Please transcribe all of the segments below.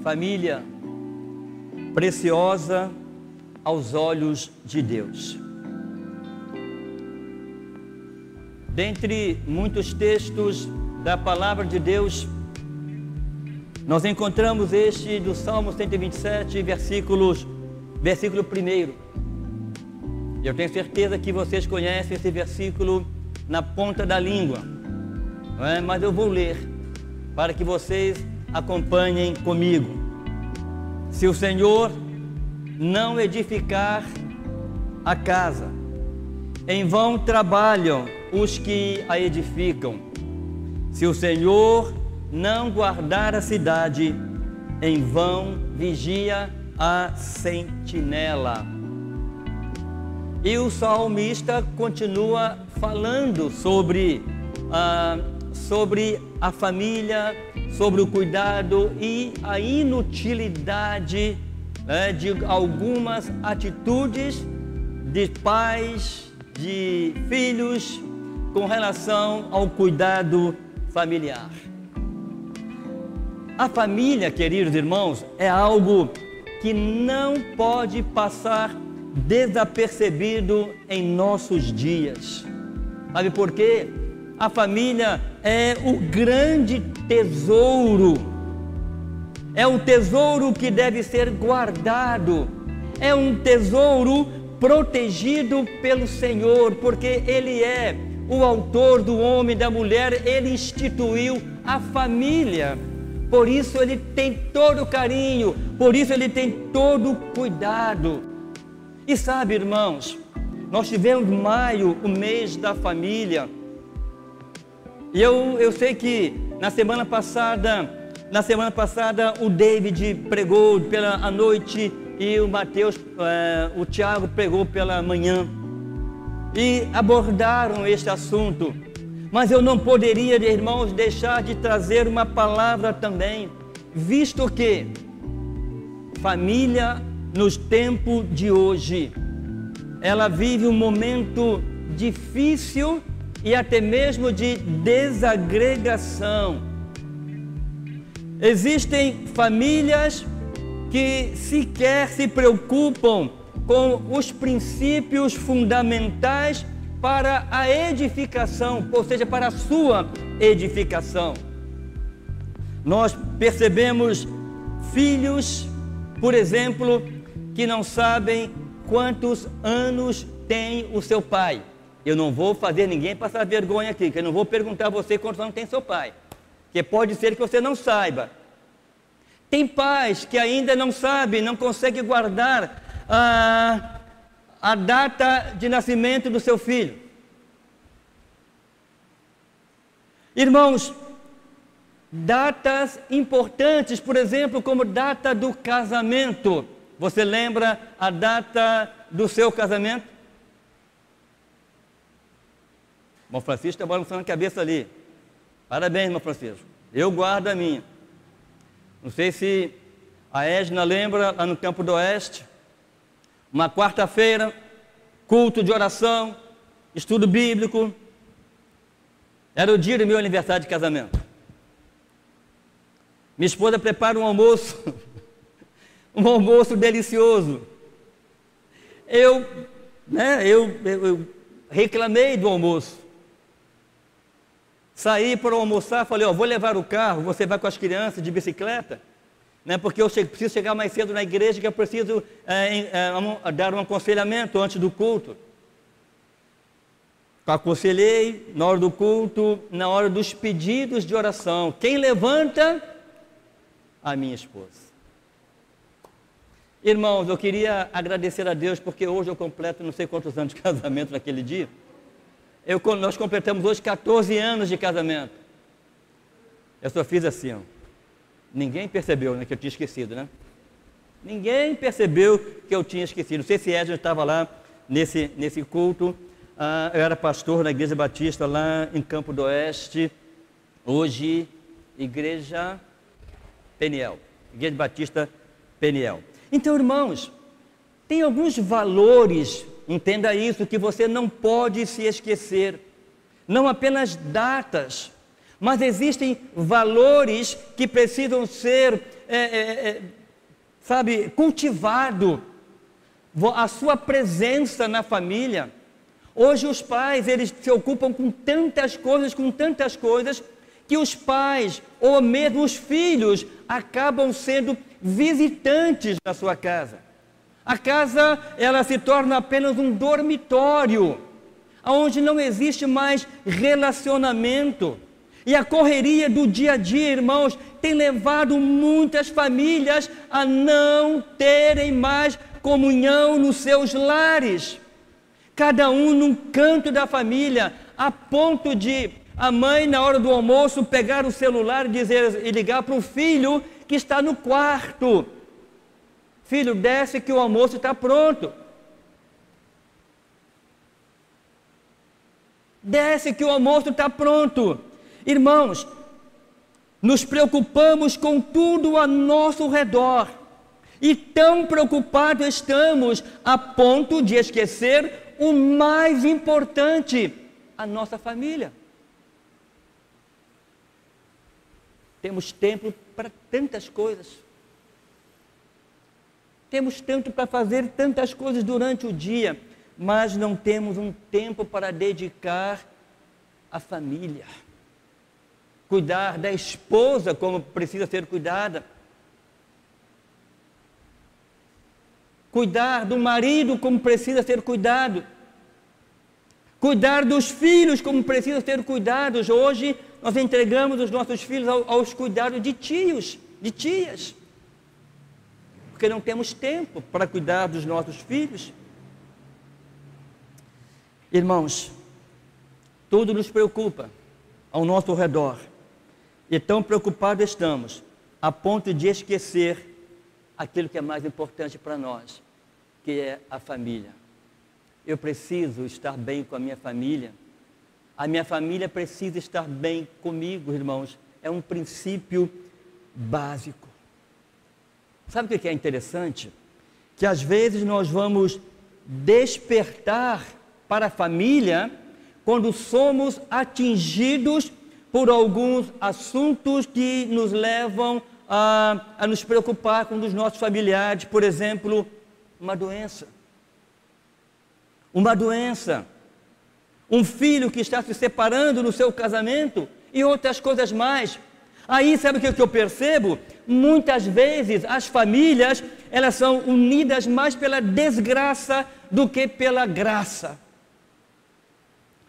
família preciosa aos olhos de Deus. Dentre muitos textos da palavra de Deus, nós encontramos este do Salmo 127, versículo 1. Eu tenho certeza que vocês conhecem esse versículo na ponta da língua, não é? Mas eu vou ler para que vocês acompanhem comigo. Se o Senhor não edificar a casa, em vão trabalham os que a edificam. Se o Senhor não guardar a cidade, em vão vigia a sentinela. E o salmista continua falando sobre a família, sobre o cuidado e a inutilidade, de algumas atitudes de pais, de filhos, com relação ao cuidado familiar. A família, queridos irmãos, é algo que não pode passar desapercebido em nossos dias. Sabe por quê? A família é o grande tesouro. É um tesouro que deve ser guardado. É um tesouro protegido pelo Senhor, porque Ele é o autor do homem e da mulher. Ele instituiu a família. Por isso Ele tem todo o carinho, por isso Ele tem todo o cuidado. E sabe, irmãos, nós tivemos maio, o mês da família. E eu sei que na semana passada o David pregou à noite e o Mateus, o Tiago pregou pela manhã. E abordaram este assunto. Mas eu não poderia, irmãos, deixar de trazer uma palavra também, visto que família nos tempos de hoje, ela vive um momento difícil e até mesmo de desagregação. Existem famílias que sequer se preocupam com os princípios fundamentais para a edificação, ou seja, para a sua edificação. Nós percebemos filhos, por exemplo, que não sabem quantos anos tem o seu pai. Eu não vou fazer ninguém passar vergonha aqui, que eu não vou perguntar a você quantos anos tem seu pai, que pode ser que você não saiba. Tem pais que ainda não sabem, não conseguem guardar a data de nascimento do seu filho. Irmãos, datas importantes, por exemplo, como data do casamento. Você lembra a data do seu casamento? Irmão Francisco está balançando a cabeça ali. Parabéns, irmão Francisco. Eu guardo a minha. Não sei se a Edna lembra, lá no Campo do Oeste, uma quarta-feira, culto de oração, estudo bíblico. Era o dia do meu aniversário de casamento. Minha esposa prepara um almoço, um almoço delicioso. Eu reclamei do almoço. Saí para almoçar, falei, vou levar o carro, você vai com as crianças de bicicleta, porque eu preciso chegar mais cedo na igreja, que eu preciso dar um aconselhamento antes do culto. Aconselhei na hora do culto, na hora dos pedidos de oração. Quem levanta? A minha esposa. Irmãos, eu queria agradecer a Deus, porque hoje eu completo não sei quantos anos de casamento naquele dia. Nós completamos hoje 14 anos de casamento. Eu só fiz assim, Ninguém percebeu, que eu tinha esquecido, Ninguém percebeu que eu tinha esquecido. Não sei se Edna estava lá nesse culto. Eu era pastor na Igreja Batista lá em Campo do Oeste. Hoje, Igreja Peniel. Igreja Batista Peniel. Então, irmãos, tem alguns valores, entenda isso, que você não pode se esquecer. Não apenas datas, mas existem valores que precisam ser cultivado a sua presença na família. Hoje os pais, eles se ocupam com tantas coisas, que os pais, ou mesmo os filhos, acabam sendo visitantes na sua casa. A casa, ela se torna apenas um dormitório, onde não existe mais relacionamento. E a correria do dia a dia, irmãos, tem levado muitas famílias a não terem mais comunhão nos seus lares. Cada um num canto da família, a ponto de a mãe, na hora do almoço, pegar o celular e ligar para o filho que está no quarto. Filho, desce que o almoço está pronto. Desce que o almoço está pronto. Irmãos, nos preocupamos com tudo a nosso redor. E tão preocupados estamos a ponto de esquecer o mais importante, a nossa família. Temos tempo para tantas coisas. Temos tempo para fazer tantas coisas durante o dia, mas não temos um tempo para dedicar à família. Cuidar da esposa como precisa ser cuidada. Cuidar do marido como precisa ser cuidado. Cuidar dos filhos como precisa ser cuidados. Hoje nós entregamos os nossos filhos aos cuidados de tios, de tias. Porque não temos tempo para cuidar dos nossos filhos. Irmãos, tudo nos preocupa ao nosso redor. E tão preocupados estamos, a ponto de esquecer aquilo que é mais importante para nós, que é a família. Eu preciso estar bem com a minha família. A minha família precisa estar bem comigo, irmãos. É um princípio básico. Sabe o que é interessante? Que às vezes nós vamos despertar para a família quando somos atingidos por alguns assuntos que nos levam a nos preocupar com um dos nossos familiares. Por exemplo, uma doença. Uma doença. Um filho que está se separando no seu casamento e outras coisas mais. Aí, sabe o que eu percebo? Muitas vezes as famílias, elas são unidas mais pela desgraça do que pela graça.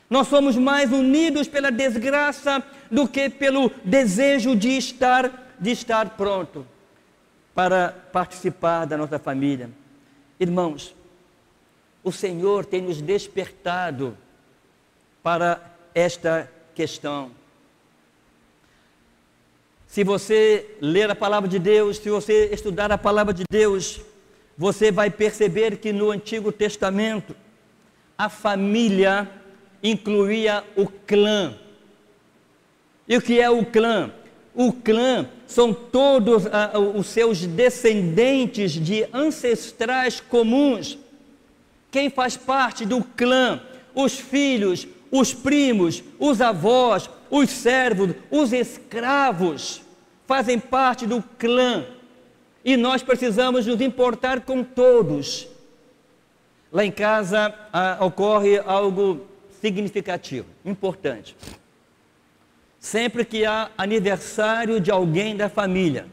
Nós somos mais unidos pela desgraça do que pelo desejo de estar pronto para participar da nossa família. Irmãos, o Senhor tem nos despertado para esta questão. Se você ler a palavra de Deus, se você estudar a palavra de Deus, você vai perceber que no Antigo Testamento, a família incluía o clã. E o que é o clã? O clã são todos os seus descendentes de ancestrais comuns. Quem faz parte do clã? Os filhos, os primos, os avós, os servos, os escravos fazem parte do clã. E nós precisamos nos importar com todos. Lá em casa ocorre algo significativo, importante. Sempre que há aniversário de alguém da família,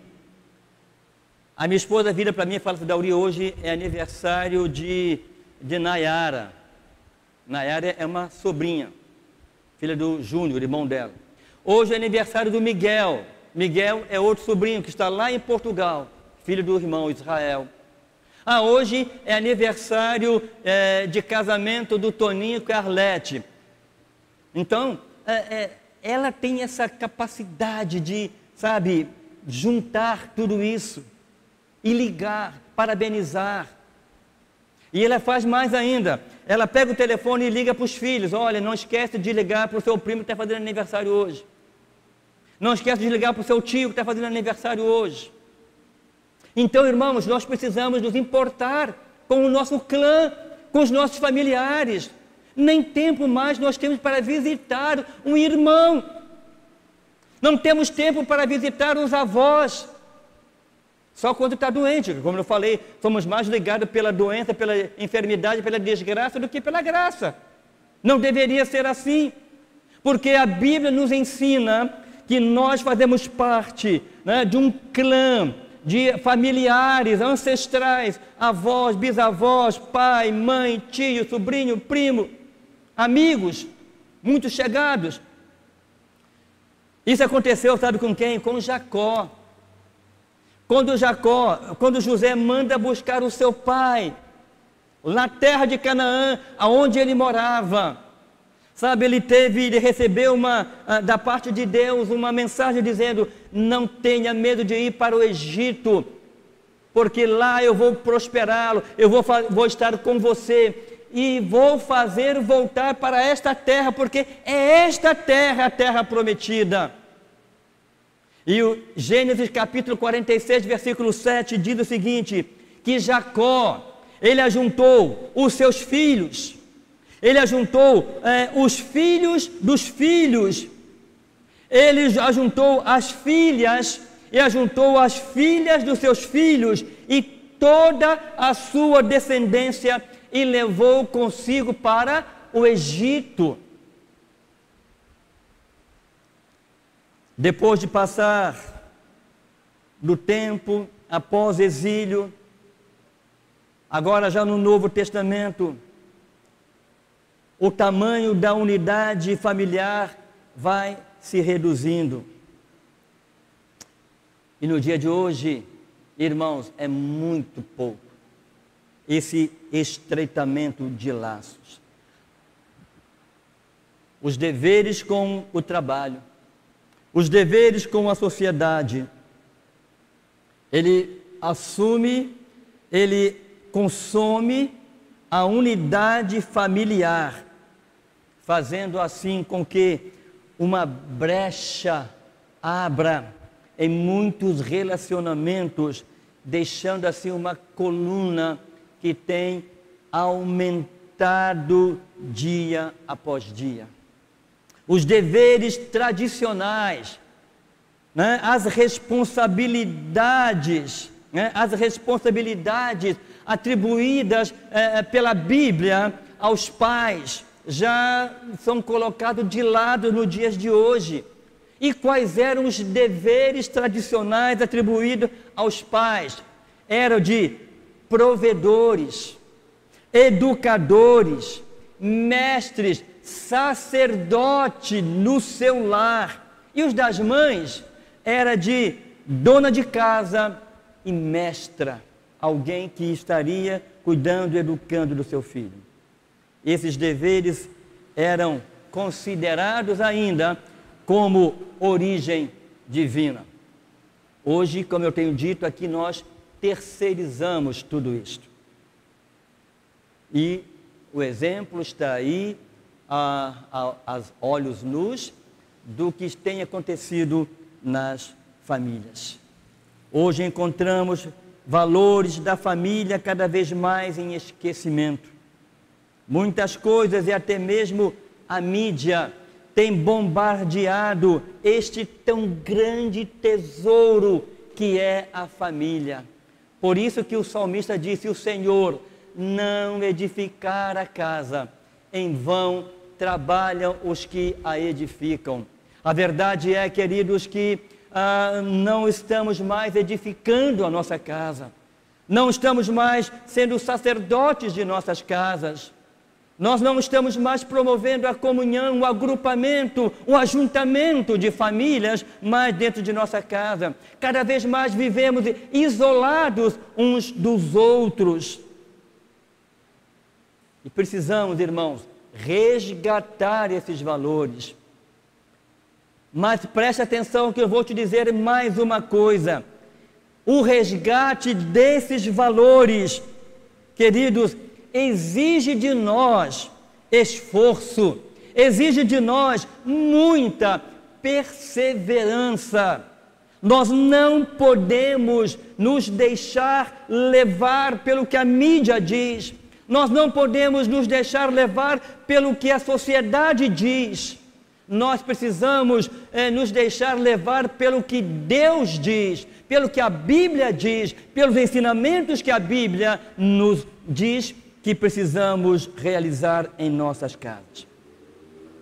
a minha esposa vira para mim e fala: Dauri, hoje é aniversário de Nayara. Nayara é uma sobrinha, filha do Júnior, irmão dela. Hoje é aniversário do Miguel. Miguel é outro sobrinho que está lá em Portugal, filho do irmão Israel. Hoje é aniversário de casamento do Toninho com a Arlete. Então, ela tem essa capacidade de, juntar tudo isso e ligar, parabenizar. E ela faz mais ainda. Ela pega o telefone e liga para os filhos: olha, não esquece de ligar para o seu primo que está fazendo aniversário hoje. Não esquece de ligar para o seu tio que está fazendo aniversário hoje. Então, irmãos, nós precisamos nos importar com o nosso clã, com os nossos familiares. Nem tempo mais nós temos para visitar um irmão. Não temos tempo para visitar os avós. Só quando está doente, como eu falei, somos mais ligados pela doença, pela enfermidade, pela desgraça do que pela graça. Não deveria ser assim, porque a Bíblia nos ensina que nós fazemos parte, né, de um clã, de familiares, ancestrais, avós, bisavós, pai, mãe, tio, sobrinho, primo, amigos, muito chegados. Isso aconteceu, sabe com quem? Com Jacó. Quando José manda buscar o seu pai, na terra de Canaã, aonde ele morava, sabe, ele recebeu da parte de Deus uma mensagem dizendo: não tenha medo de ir para o Egito, porque lá eu vou prosperá-lo, eu vou estar com você, e vou fazer voltar para esta terra, porque é esta terra a terra prometida. E o Gênesis capítulo 46, versículo 7 diz o seguinte, que Jacó, ele ajuntou os seus filhos, ele ajuntou os filhos dos filhos, ele ajuntou as filhas, e ajuntou as filhas dos seus filhos, e toda a sua descendência, e levou consigo para o Egito. Depois de passar do tempo após exílio, agora já no Novo Testamento, o tamanho da unidade familiar vai se reduzindo. E no dia de hoje, irmãos, é muito pouco esse estreitamento de laços. Os deveres com o trabalho, os deveres com a sociedade, ele consome a unidade familiar, fazendo assim com que uma brecha abra em muitos relacionamentos, deixando assim uma coluna que tem aumentado dia após dia. Os deveres tradicionais, né, as responsabilidades atribuídas pela Bíblia aos pais, já são colocados de lado nos dias de hoje. E quais eram os deveres tradicionais atribuídos aos pais? Eram de provedores, educadores, mestres, sacerdote no seu lar. E os das mães era de dona de casa e mestra, alguém que estaria cuidando e educando do seu filho. Esses deveres eram considerados ainda como origem divina. Hoje, como eu tenho dito aqui, nós terceirizamos tudo isto. E o exemplo está aí, aos olhos nus, do que tem acontecido nas famílias. Hoje encontramos valores da família cada vez mais em esquecimento. Muitas coisas e até mesmo a mídia tem bombardeado este tão grande tesouro que é a família. Por isso que o salmista disse: o Senhor não edificar a casa, em vão trabalham os que a edificam. A verdade é, queridos, que não estamos mais edificando a nossa casa, não estamos mais sendo sacerdotes de nossas casas, nós não estamos mais promovendo a comunhão, o agrupamento, o ajuntamento de famílias mais dentro de nossa casa. Cada vez mais vivemos isolados uns dos outros. E precisamos, irmãos, resgatar esses valores. Mas preste atenção que eu vou te dizer mais uma coisa. O resgate desses valores, queridos, exige de nós esforço, exige de nós muita perseverança. Nós não podemos nos deixar levar pelo que a mídia diz, nós não podemos nos deixar levar pelo que a sociedade diz. Nós precisamos nos deixar levar pelo que Deus diz, pelo que a Bíblia diz, pelos ensinamentos que a Bíblia nos diz que precisamos realizar em nossas casas.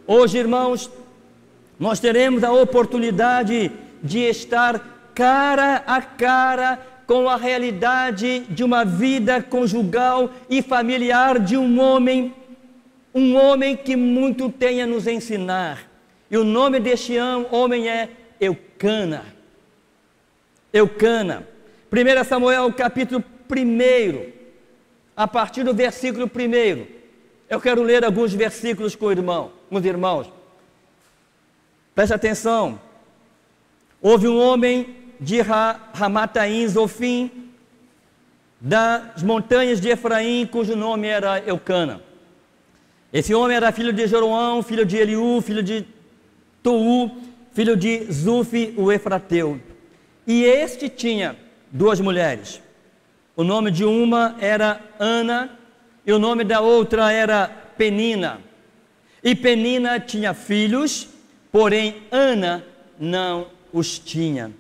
Hoje, irmãos, nós teremos a oportunidade de estar cara a cara com a realidade de uma vida conjugal e familiar de um homem que muito tem a nos ensinar. E o nome deste homem é Eucana. Eucana. 1 Samuel capítulo 1, a partir do versículo 1. Eu quero ler alguns versículos com os irmãos. Preste atenção. Houve um homem de Ramataim, Zofim, das montanhas de Efraim, cujo nome era Eucana. Esse homem era filho de Jeroão, filho de Eliú, filho de Tou, filho de Zufi, o Efrateu. E este tinha 2 mulheres. O nome de uma era Ana e o nome da outra era Penina. E Penina tinha filhos, porém Ana não os tinha.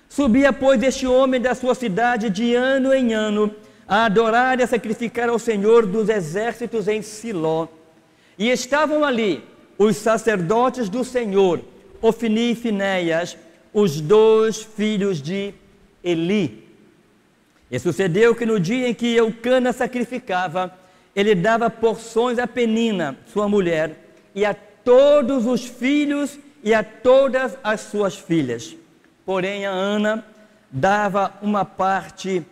Subia, pois, este homem da sua cidade de ano em ano a adorar e a sacrificar ao Senhor dos exércitos em Siló. E estavam ali os sacerdotes do Senhor, Ofni e Finéias, os 2 filhos de Eli. E sucedeu que no dia em que Eucana sacrificava, ele dava porções a Penina, sua mulher, e a todos os filhos e a todas as suas filhas. Porém a Ana dava uma parte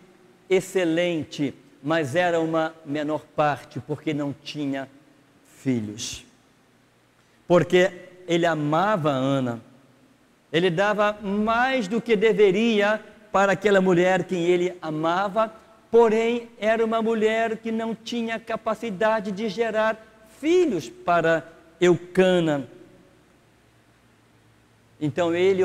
excelente, mas era uma menor parte, porque não tinha filhos. Porque ele amava a Ana, ele dava mais do que deveria para aquela mulher que ele amava, porém era uma mulher que não tinha capacidade de gerar filhos para Eucana. Então ele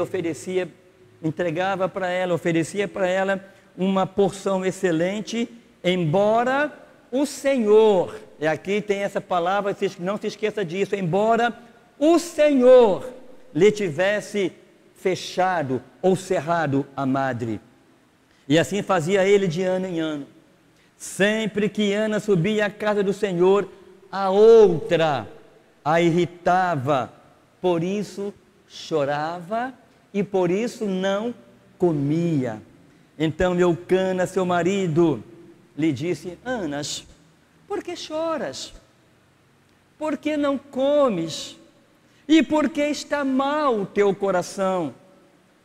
entregava para ela, oferecia para ela uma porção excelente, embora o Senhor, e aqui tem essa palavra, não se esqueça disso, embora o Senhor lhe tivesse fechado ou cerrado a madre. E assim fazia ele de ano em ano. Sempre que Ana subia à casa do Senhor, a outra a irritava, por isso chorava e por isso não comia. Então Eucana, seu marido, lhe disse: Anas, por que choras? Por que não comes? E por que está mal o teu coração?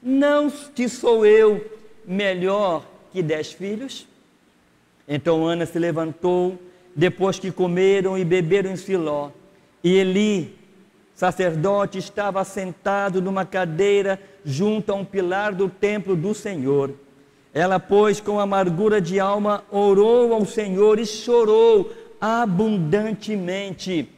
Não te sou eu melhor que 10 filhos? Então Ana se levantou, depois que comeram e beberam em Siló, e Eli, sacerdote, estava sentado numa cadeira junto a um pilar do templo do Senhor. Ela, pois, com amargura de alma, orou ao Senhor e chorou abundantemente.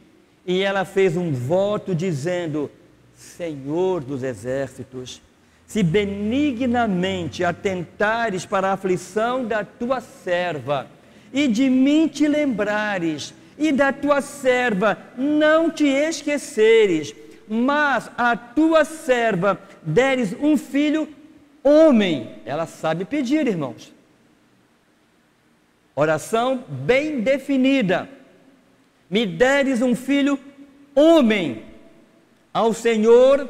E ela fez um voto dizendo: Senhor dos exércitos, se benignamente atentares para a aflição da tua serva, e de mim te lembrares, e da tua serva não te esqueceres, mas a tua serva deres um filho homem. Ela sabe pedir, irmãos. Oração bem definida. Me deres um filho homem, ao Senhor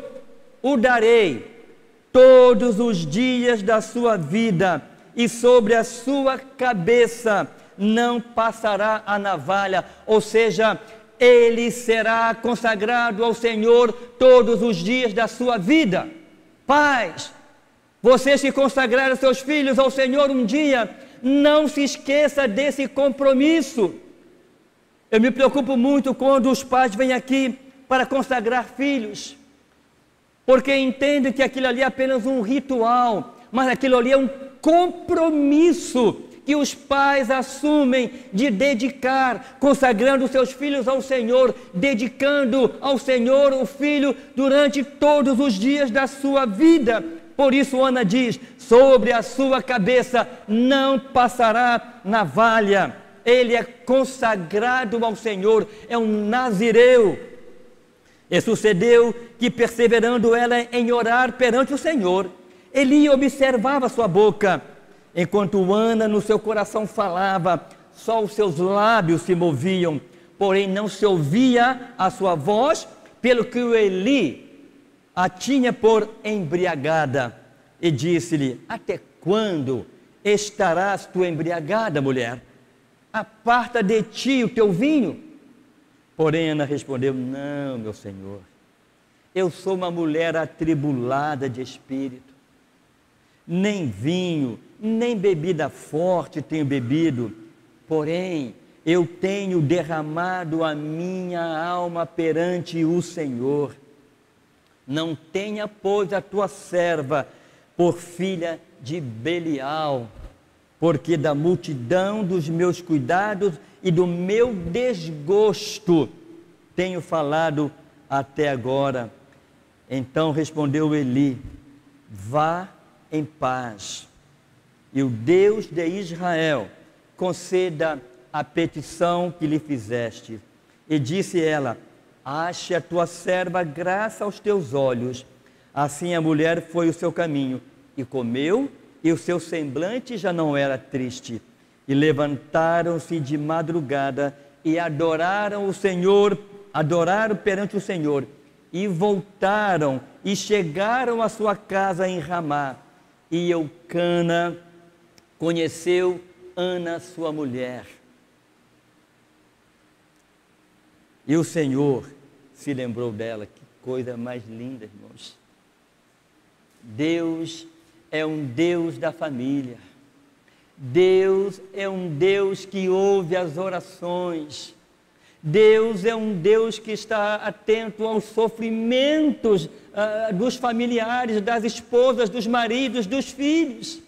o darei todos os dias da sua vida, e sobre a sua cabeça não passará a navalha, ou seja, ele será consagrado ao Senhor todos os dias da sua vida. Pais, vocês que consagraram seus filhos ao Senhor um dia, não se esqueça desse compromisso. Eu me preocupo muito quando os pais vêm aqui para consagrar filhos, porque entendem que aquilo ali é apenas um ritual, mas aquilo ali é um compromisso que os pais assumem de dedicar, consagrando seus filhos ao Senhor, dedicando ao Senhor o filho durante todos os dias da sua vida. Por isso Ana diz: sobre a sua cabeça não passará navalha. Ele é consagrado ao Senhor, é um nazireu. E sucedeu que, perseverando ela em orar perante o Senhor, Eli observava sua boca, enquanto Ana no seu coração falava, só os seus lábios se moviam, porém não se ouvia a sua voz, pelo que o Eli a tinha por embriagada. E disse-lhe: até quando estarás tu embriagada, mulher? Aparta de ti o teu vinho. Porém Ana respondeu: não, meu senhor, eu sou uma mulher atribulada de espírito. Nem vinho, nem bebida forte tenho bebido, porém eu tenho derramado a minha alma perante o Senhor. Não tenha, pois, a tua serva por filha de Belial, porque da multidão dos meus cuidados e do meu desgosto tenho falado até agora. Então respondeu Eli: vá em paz, e o Deus de Israel conceda a petição que lhe fizeste. E disse ela: ache a tua serva graça aos teus olhos. Assim a mulher foi o seu caminho, e comeu, e o seu semblante já não era triste. E levantaram-se de madrugada, e adoraram o Senhor, adoraram perante o Senhor, e voltaram, e chegaram à sua casa em Ramá. E Eucana conheceu Ana, sua mulher. E o Senhor se lembrou dela. Que coisa mais linda, irmãos. Deus é um Deus da família. Deus é um Deus que ouve as orações. Deus é um Deus que está atento aos sofrimentos dos familiares, das esposas, dos maridos, dos filhos.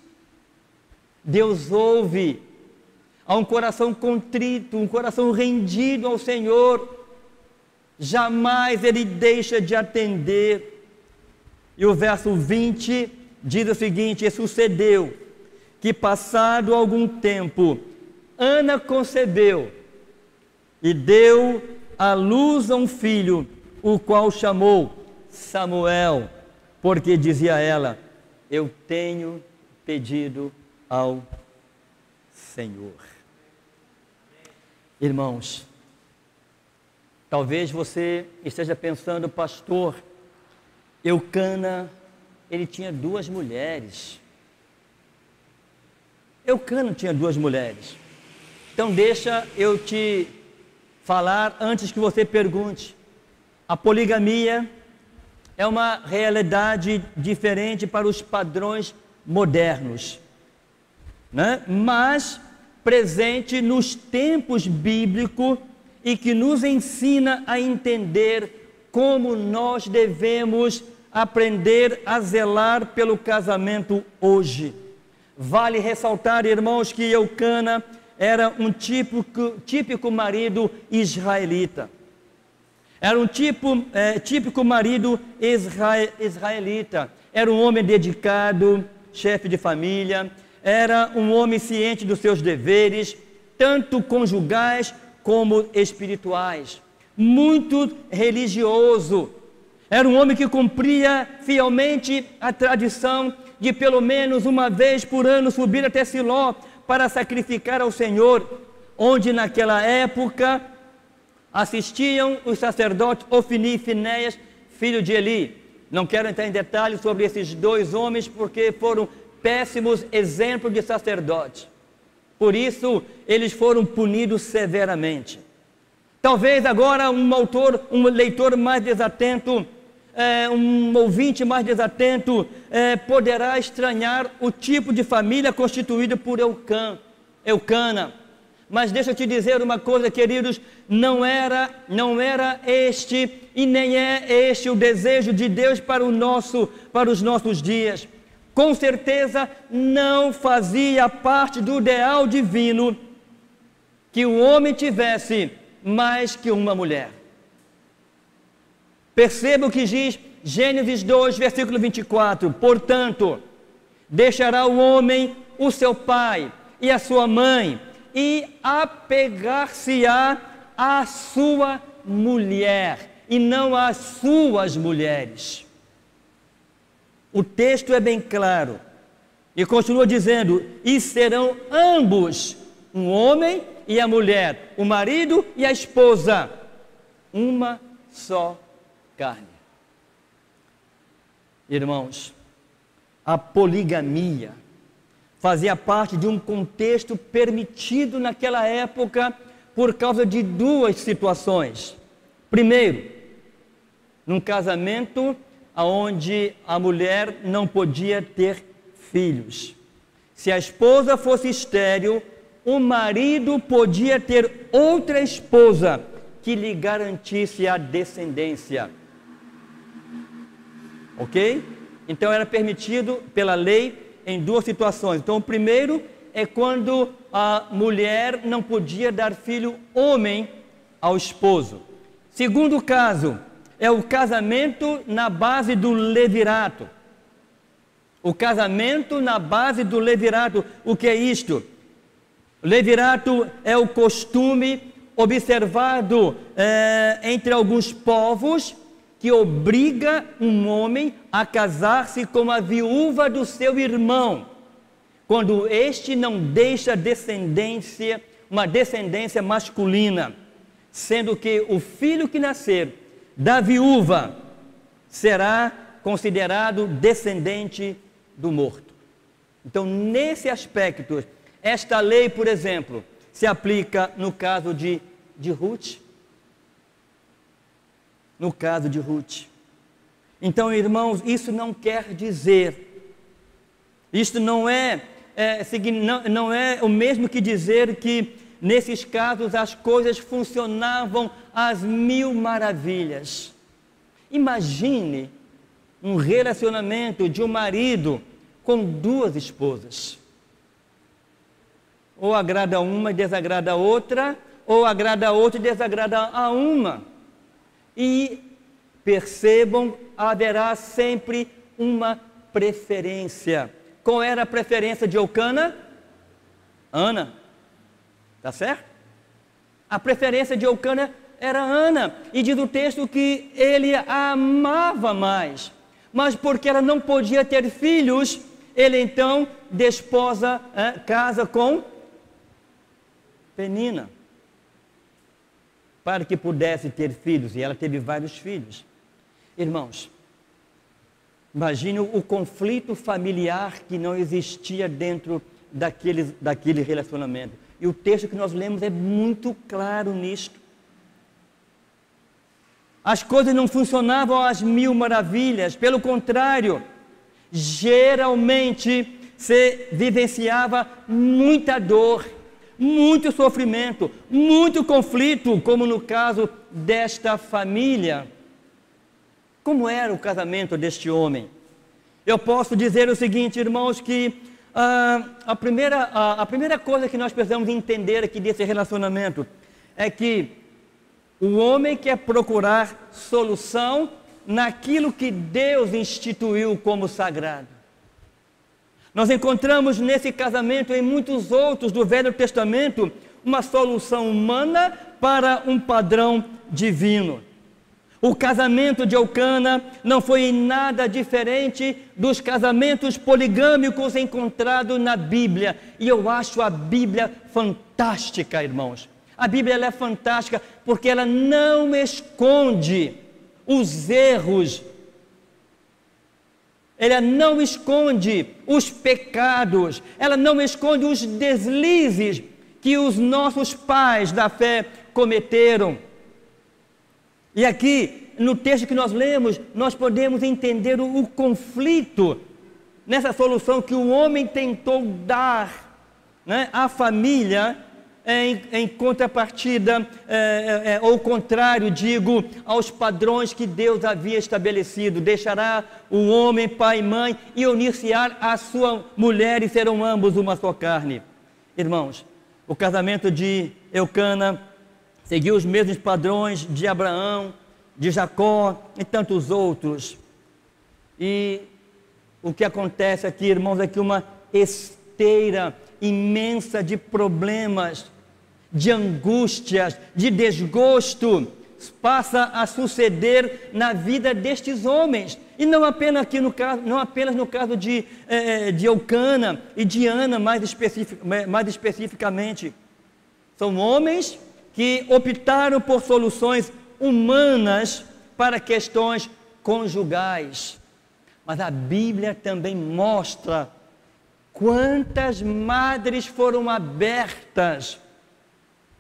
Deus ouve a um coração contrito, um coração rendido ao Senhor. Jamais Ele deixa de atender. E o verso 20 diz o seguinte: e sucedeu que, passado algum tempo, Ana concebeu e deu à luz a um filho, o qual chamou Samuel, porque dizia ela: eu tenho pedido ao Senhor. Irmãos, talvez você esteja pensando: pastor, Eucana, ele tinha duas mulheres. Eucana tinha duas mulheres. Então deixa eu te falar antes que você pergunte. A poligamia é uma realidade diferente para os padrões modernos, né? Mas presente nos tempos bíblicos e que nos ensina a entender como nós devemos aprender a zelar pelo casamento hoje. Vale ressaltar, irmãos, que Eucana era um típico marido israelita. Era um típico marido israelita. Era um homem dedicado, chefe de família. Era um homem ciente dos seus deveres, tanto conjugais como espirituais. Muito religioso. Era um homem que cumpria fielmente a tradição de pelo menos uma vez por ano subir até Siló para sacrificar ao Senhor, onde naquela época assistiam os sacerdotes Ofni e Finéias, filho de Eli. Não quero entrar em detalhes sobre esses dois homens, porque foram péssimos exemplos de sacerdotes. Por isso, eles foram punidos severamente. Talvez agora um leitor mais desatento, um ouvinte mais desatento, poderá estranhar o tipo de família constituída por Eucana. Mas deixa eu te dizer uma coisa, queridos, não era este e nem é este o desejo de Deus para os nossos dias. Com certeza não fazia parte do ideal divino que o homem tivesse mais que uma mulher. Perceba o que diz Gênesis 2, versículo 24. Portanto, deixará o homem o seu pai e a sua mãe, e apegar-se-á à sua mulher, e não às suas mulheres. O texto é bem claro. E continua dizendo: e serão ambos, um homem e a mulher, o marido e a esposa, uma só carne. Irmãos, a poligamia fazia parte de um contexto permitido naquela época por causa de duas situações. Primeiro, num casamento onde a mulher não podia ter filhos. Se a esposa fosse estéril, o marido podia ter outra esposa que lhe garantisse a descendência. Ok? Então era permitido pela lei em duas situações. Então o primeiro é quando a mulher não podia dar filho homem ao esposo. Segundo caso é o casamento na base do levirato. O casamento na base do levirato. O que é isto? O levirato é o costume observado entre alguns povos que obriga um homem a casar-se com a viúva do seu irmão, quando este não deixa descendência, uma descendência masculina, sendo que o filho que nascer da viúva será considerado descendente do morto. Então, nesse aspecto, esta lei, por exemplo, se aplica no caso de Ruth. No caso de Ruth. Então, irmãos, isso não quer dizer, isto não é o mesmo que dizer que nesses casos as coisas funcionavam às mil maravilhas. Imagine um relacionamento de um marido com duas esposas. Ou agrada uma e desagrada a outra, ou agrada a outra e desagrada a uma. E percebam, haverá sempre uma preferência. Qual era a preferência de Eucana? Ana. Tá certo? A preferência de Eucana era Ana. E diz o texto que ele a amava mais. Mas porque ela não podia ter filhos, ele então desposa, casa com Penina, para que pudesse ter filhos, e ela teve vários filhos. Irmãos, imagine o conflito familiar que não existia dentro daquele relacionamento. E o texto que nós lemos é muito claro nisto. As coisas não funcionavam às mil maravilhas, pelo contrário, geralmente se vivenciava muita dor, muito sofrimento, muito conflito, como no caso desta família. Como era o casamento deste homem? Eu posso dizer o seguinte, irmãos, que a primeira coisa que nós precisamos entender aqui desse relacionamento é que o homem quer procurar solução naquilo que Deus instituiu como sagrado. Nós encontramos nesse casamento e em muitos outros do Velho Testamento uma solução humana para um padrão divino. O casamento de Eucana não foi em nada diferente dos casamentos poligâmicos encontrados na Bíblia. E eu acho a Bíblia fantástica, irmãos. A Bíblia ela é fantástica porque ela não esconde os erros. Ela não esconde os pecados. Ela não esconde os deslizes que os nossos pais da fé cometeram. E aqui, no texto que nós lemos, nós podemos entender o conflito nessa solução que o homem tentou dar, né, à família, em contrapartida, ou contrário, digo, aos padrões que Deus havia estabelecido. Deixará o homem pai e mãe e unir-se-á à sua mulher e serão ambos uma só carne. Irmãos, o casamento de Eucana seguiu os mesmos padrões de Abraão, de Jacó e tantos outros. E o que acontece aqui, irmãos, é que uma esteira imensa de problemas, de angústias, de desgosto passa a suceder na vida destes homens. E não apenas aqui no caso, não apenas no caso de Eucana e de Ana, mais especificamente. São homens que optaram por soluções humanas para questões conjugais. Mas a Bíblia também mostra quantas madres foram abertas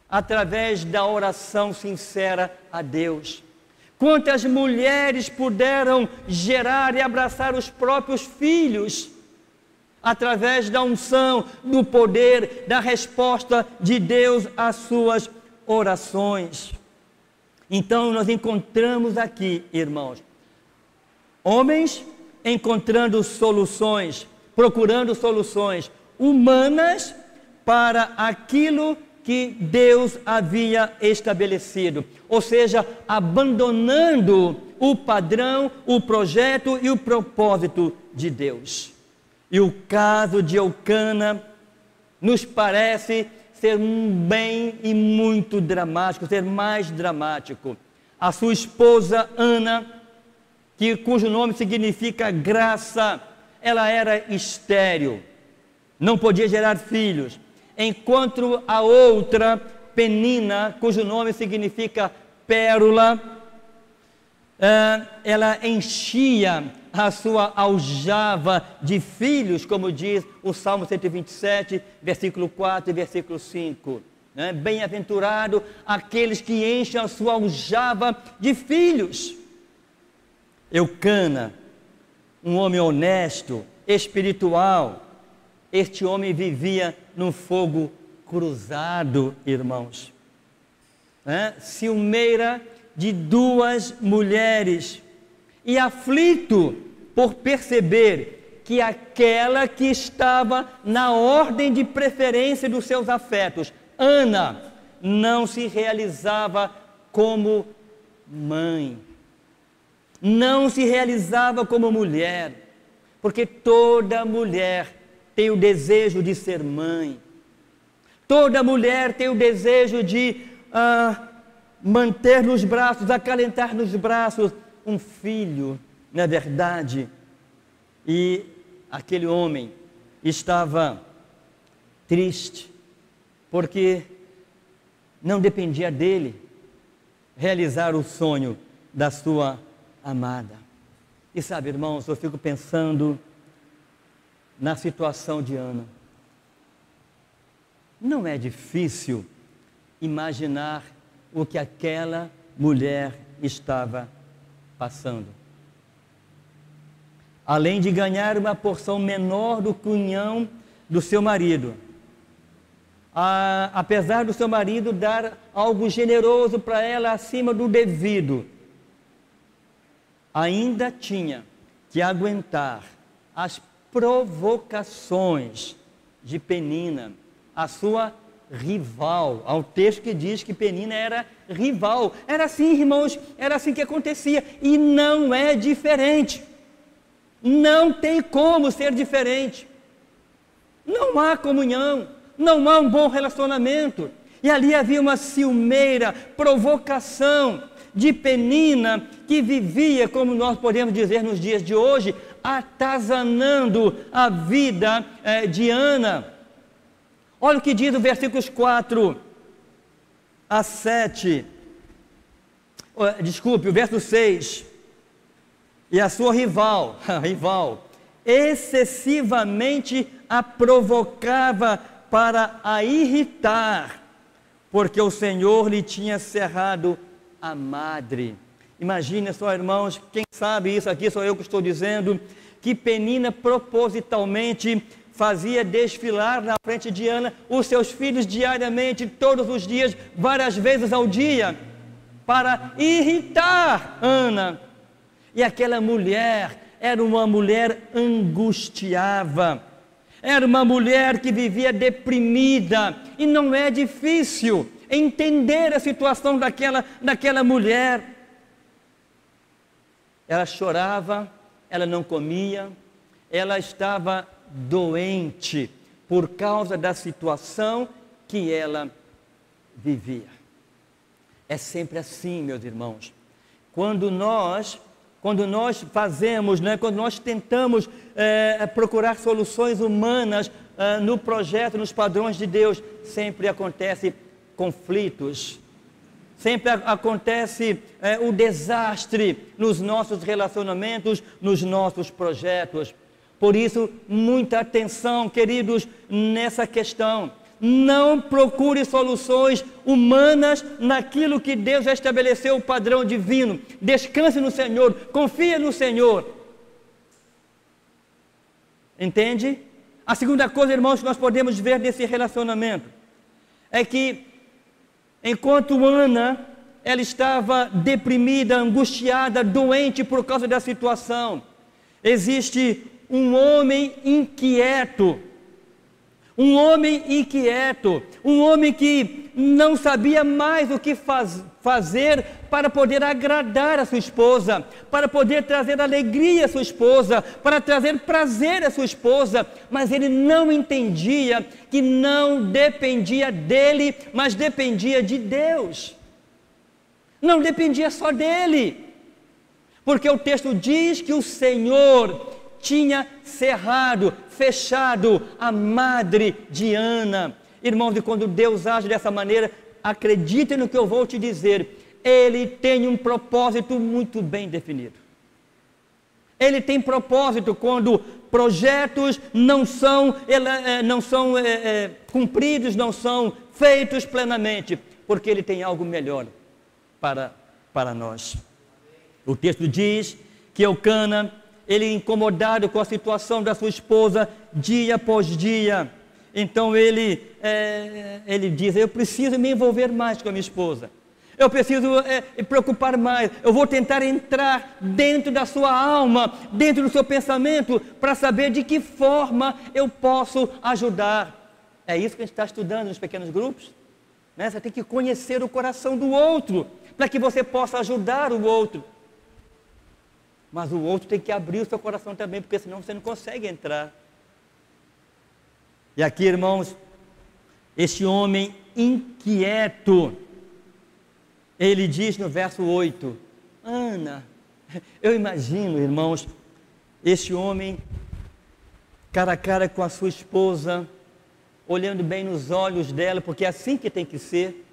através da oração sincera a Deus. Quantas mulheres puderam gerar e abraçar os próprios filhos através da unção, do poder, da resposta de Deus às suas orações. Então nós encontramos aqui, irmãos, homens encontrando soluções, procurando soluções humanas para aquilo que Deus havia estabelecido, ou seja, abandonando o padrão, o projeto e o propósito de Deus. E o caso de Eucana nos parece ser bem e muito dramático, ser mais dramático. A sua esposa Ana, cujo nome significa graça, ela era estéril, não podia gerar filhos, enquanto a outra, Penina, cujo nome significa pérola, ela enchia a sua aljava de filhos, como diz o Salmo 127, versículo 4 e versículo 5. Bem-aventurado aqueles que enchem a sua aljava de filhos. Eucana, um homem honesto, espiritual, este homem vivia num fogo cruzado, irmãos. Ciumeira de duas mulheres e aflito por perceber que aquela que estava na ordem de preferência dos seus afetos, Ana, não se realizava como mãe, não se realizava como mulher, porque toda mulher tem o desejo de ser mãe, toda mulher tem o desejo de manter nos braços, acalentar nos braços um filho, não é verdade? E aquele homem estava triste, porque não dependia dele realizar o sonho da sua amada. E sabe, irmãos, eu fico pensando na situação de Ana. Não é difícil imaginar o que aquela mulher estava passando. Além de ganhar uma porção menor do cunhão do seu marido, apesar do seu marido dar algo generoso para ela acima do devido, ainda tinha que aguentar as provocações de Penina, a sua rival. Há um texto que diz que Penina era rival. Era assim, irmãos, era assim que acontecia. E não é diferente. Não tem como ser diferente. Não há comunhão, não há um bom relacionamento. E ali havia uma ciumeira, provocação de Penina, que vivia, como nós podemos dizer nos dias de hoje, atazanando a vida de Ana. Olha o que diz o versículos 4 a 7, o verso 6, e a sua rival, excessivamente a provocava para a irritar, porque o Senhor lhe tinha cerrado a madre. Imagina só, irmãos, quem sabe isso aqui, sou eu que estou dizendo, que Penina propositalmente fazia desfilar na frente de Ana os seus filhos diariamente, todos os dias, várias vezes ao dia, para irritar Ana. E aquela mulher era uma mulher angustiada, era uma mulher que vivia deprimida, e não é difícil entender a situação daquela mulher. Ela chorava, ela não comia, ela estava doente por causa da situação que ela vivia. É sempre assim, meus irmãos. Quando nós fazemos, quando nós tentamos procurar soluções humanas no projeto, nos padrões de Deus, sempre acontece conflitos, sempre acontece o desastre nos nossos relacionamentos, nos nossos projetos. Por isso, muita atenção, queridos, nessa questão. Não procure soluções humanas naquilo que Deus já estabeleceu, o padrão divino. Descanse no Senhor, confia no Senhor. Entende? A segunda coisa, irmãos, que nós podemos ver nesse relacionamento é que, enquanto Ana, ela estava deprimida, angustiada, doente por causa da situação, existe um homem inquieto, um homem que não sabia mais o que fazer para poder agradar a sua esposa, para poder trazer alegria à sua esposa, para trazer prazer à sua esposa, mas ele não entendia que não dependia dele, mas dependia de Deus. Não dependia só dele, porque o texto diz que o Senhor tinha fechado a madre de Ana. Irmãos, e quando Deus age dessa maneira, acreditem no que eu vou te dizer, Ele tem um propósito muito bem definido. Ele tem propósito quando projetos não são cumpridos, não são feitos plenamente, porque Ele tem algo melhor para nós. O texto diz que Eucana, ele incomodado com a situação da sua esposa, dia após dia, então ele diz, eu preciso me envolver mais com a minha esposa, eu preciso me preocupar mais, eu vou tentar entrar dentro da sua alma, dentro do seu pensamento, para saber de que forma eu posso ajudar. É isso que a gente está estudando nos pequenos grupos, né? Você tem que conhecer o coração do outro, para que você possa ajudar o outro. Mas o outro tem que abrir o seu coração também, porque senão você não consegue entrar. E aqui, irmãos, este homem inquieto, ele diz no verso 8, Ana, eu imagino, irmãos, este homem, cara a cara com a sua esposa, olhando bem nos olhos dela, porque é assim que tem que ser.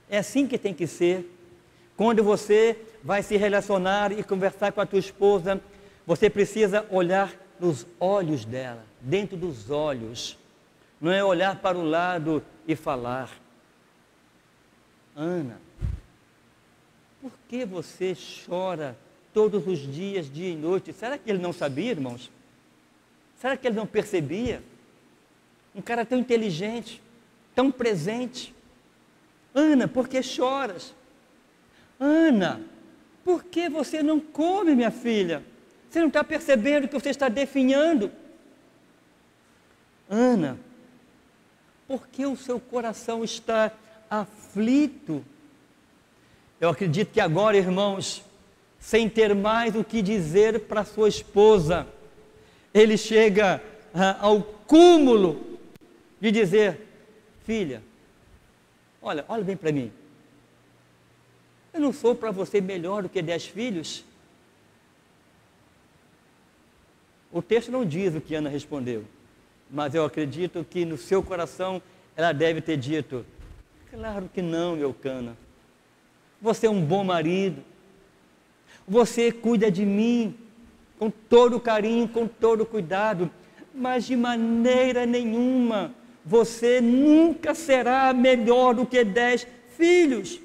É assim que tem que ser. Quando você vai se relacionar e conversar com a tua esposa, você precisa olhar nos olhos dela, dentro dos olhos. Não é olhar para o lado e falar. Ana, por que você chora todos os dias, dia e noite? Será que ele não sabia, irmãos? Será que ele não percebia? Um cara tão inteligente, tão presente. Ana, por que choras? Ana, por que você não come, minha filha? Você não está percebendo que você está definhando? Ana, por que o seu coração está aflito? Eu acredito que agora, irmãos, sem ter mais o que dizer para sua esposa, ele chega ao cúmulo de dizer, filha, olha bem para mim, eu não sou para você melhor do que 10 filhos? O texto não diz o que Ana respondeu, mas eu acredito que no seu coração ela deve ter dito, claro que não, Eucana, você é um bom marido, você cuida de mim com todo carinho, com todo cuidado, mas de maneira nenhuma você nunca será melhor do que 10 filhos.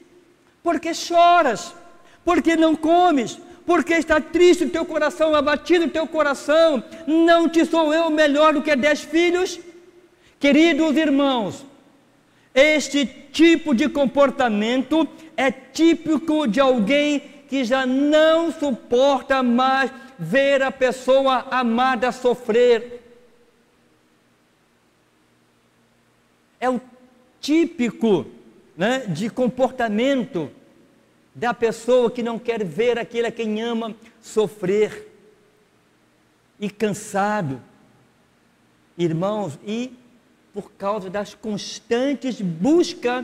Porque choras, porque não comes, porque está triste o teu coração, abatido o teu coração, não te sou eu melhor do que 10 filhos? Queridos irmãos, este tipo de comportamento é típico de alguém que já não suporta mais ver a pessoa amada sofrer. É o típico, de comportamento da pessoa que não quer ver aquele a quem ama sofrer e cansado, irmãos, e por causa das constantes buscas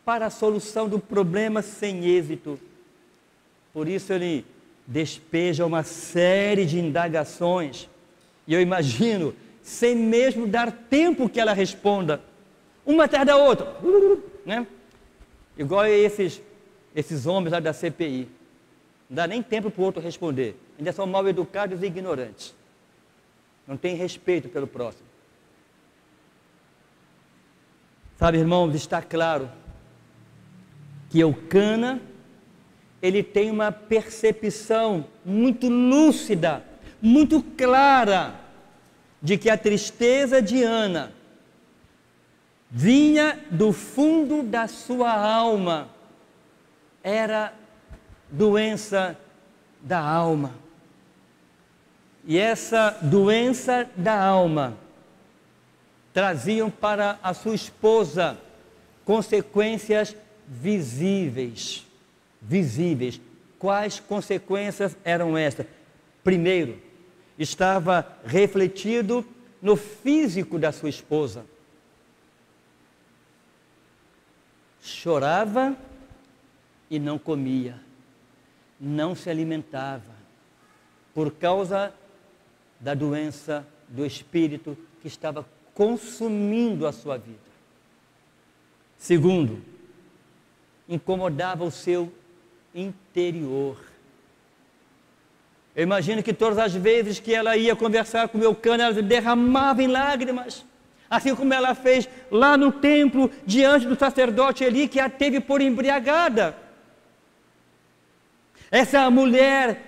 para a solução do problema sem êxito. Por isso ele despeja uma série de indagações, e eu imagino, sem mesmo dar tempo que ela responda, uma atrás da outra, né? Igual esses homens lá da CPI. Não dá nem tempo para o outro responder. Ainda são mal educados e ignorantes. Não tem respeito pelo próximo. Sabe, irmãos, está claro que Eucana, ele tem uma percepção muito lúcida, muito clara, de que a tristeza de Ana vinha do fundo da sua alma, era doença da alma. E essa doença da alma traziam para a sua esposa consequências visíveis. Quais consequências eram estas? Primeiro, estava refletido no físico da sua esposa. Chorava e não comia, não se alimentava, por causa da doença do espírito que estava consumindo a sua vida. Segundo, incomodava o seu interior. Eu imagino que todas as vezes que ela ia conversar com Eucana, ela derramava em lágrimas, assim como ela fez lá no templo, diante do sacerdote Eli, que a teve por embriagada. Essa mulher,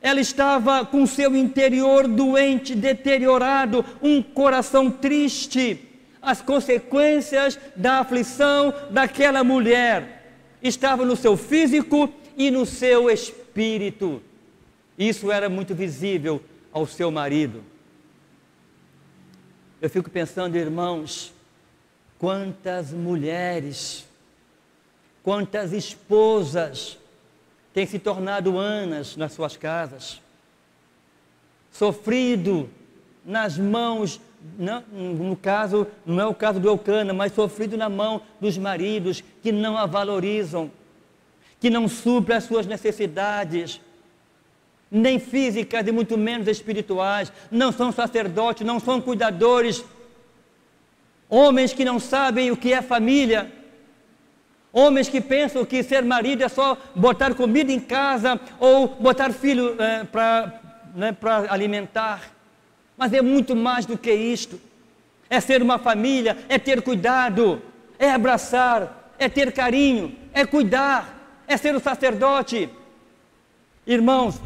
ela estava com seu interior doente, deteriorado, um coração triste. As consequências da aflição daquela mulher estavam no seu físico e no seu espírito. Isso era muito visível ao seu marido. Eu fico pensando, irmãos, quantas mulheres, quantas esposas têm se tornado Anas nas suas casas, sofrido nas mãos, no caso, não é o caso do Eucana, mas sofrido na mão dos maridos que não a valorizam, que não suprem as suas necessidades, nem físicas e muito menos espirituais, não são sacerdotes, não são cuidadores, homens que não sabem o que é família, homens que pensam que ser marido é só botar comida em casa ou botar filho para alimentar, mas é muito mais do que isto. É ser uma família, é ter cuidado, é abraçar, é ter carinho, é cuidar, é ser o sacerdote. Irmãos,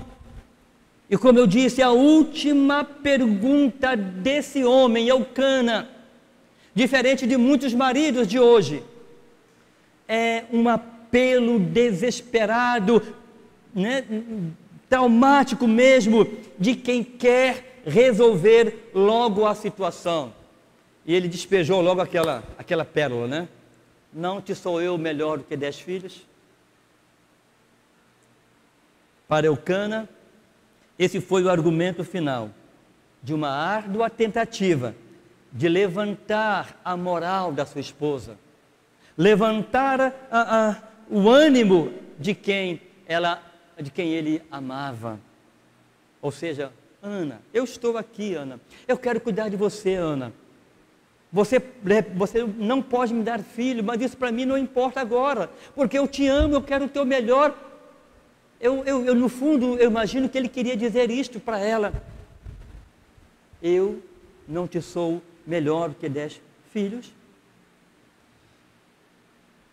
e como eu disse, a última pergunta desse homem, Eucana, diferente de muitos maridos de hoje, é um apelo desesperado, né, traumático mesmo, de quem quer resolver logo a situação. E ele despejou logo aquela pérola, né? Não te sou eu melhor do que 10 filhos? Para Eucana, esse foi o argumento final de uma árdua tentativa de levantar a moral da sua esposa, levantar o ânimo de quem ele amava. Ou seja, Ana, eu estou aqui, Ana, eu quero cuidar de você, Ana. Você não pode me dar filho, mas isso para mim não importa agora, porque eu te amo, eu quero o teu melhor. Eu no fundo, eu imagino que ele queria dizer isto para ela. Eu não te sou melhor do que 10 filhos.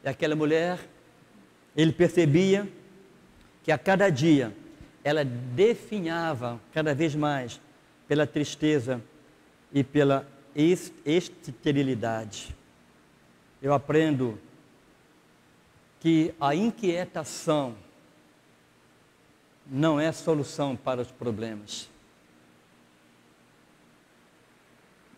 E aquela mulher, ele percebia que a cada dia ela definhava cada vez mais pela tristeza e pela esterilidade. Eu aprendo que a inquietação não é solução para os problemas.